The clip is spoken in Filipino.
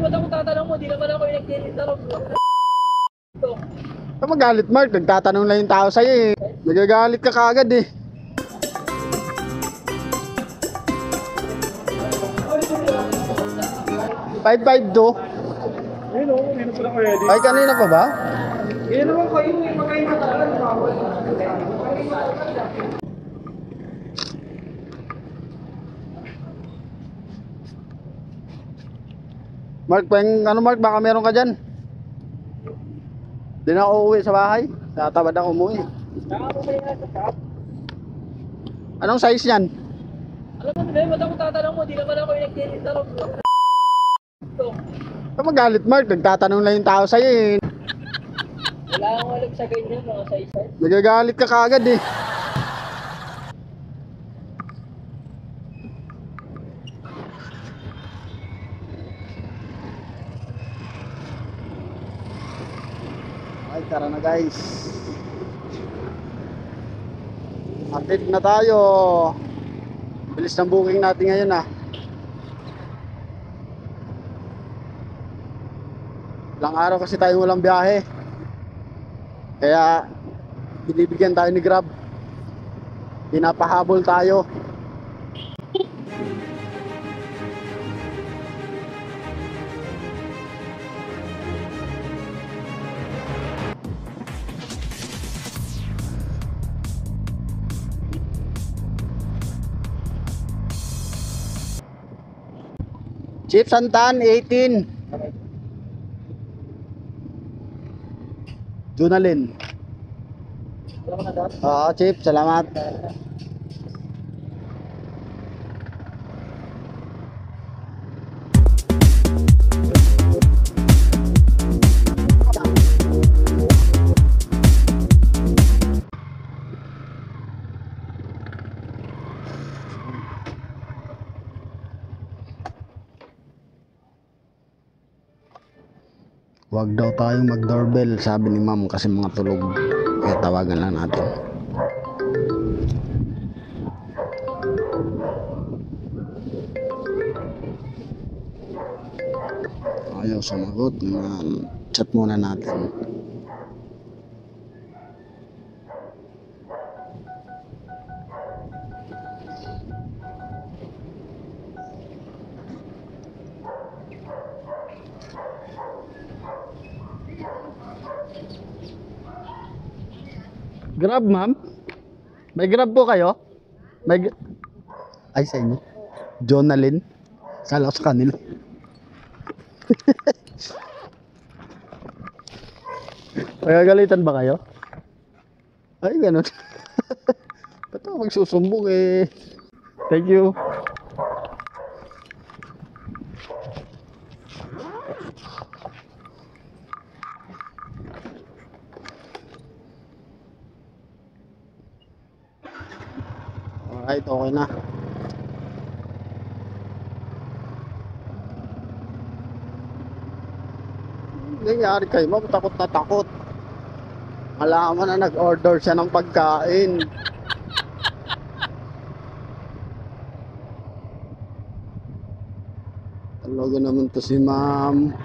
ba't ako tatanong mo? Di naman ako yung nagtitinda. Magalit, Mark. Nagtatanong lang yung tao sa'yo eh. Nagagalit ka kaagad eh. $552. Ayun o, hindi na pala ko ready. Ay, kanina pa ba? Yan naman kayo, yung magayin na talaga. Mark, Mark, baka meron ka dyan. Di na ako uuwi sa bahay. Tatabad ako umuwi. Anong size niyan? Alam mo, ba't ako tatanong mo? Di naman ako yung nagtitinda. Magalit, Mark. Nagtatanong lang yung tao sa'yo eh. Wala akong alam sa ganyan, mga size-size. Nagagalit ka kaagad eh. Ay, tara na guys. Update na tayo. Bilis ng booking natin ngayon ah. Ilang araw kasi tayo walang biyahe. Kaya binibigyan tayo ni Grab. Pinapahabol tayo. Chief Santan 18. Junalin. Oo, Chief, salamat. Huwag daw tayong mag-doorbell, sabi ni ma'am, kasi mga tulog. Kaya tawagan lang natin. Ayaw sumagot. Chat muna natin. Grab, ma'am? May Grab po kayo? Ay, sa inyo? Jonalyn? Kala ko sa kanila. Magagalitan ba kayo? Ay, ganun. Ba't ako magsusumbong eh? Thank you. Alright, okay na. Nangyari kay ma'am, takot na takot. Malaman na nag-order siya ng pagkain. Talaga naman to si ma'am.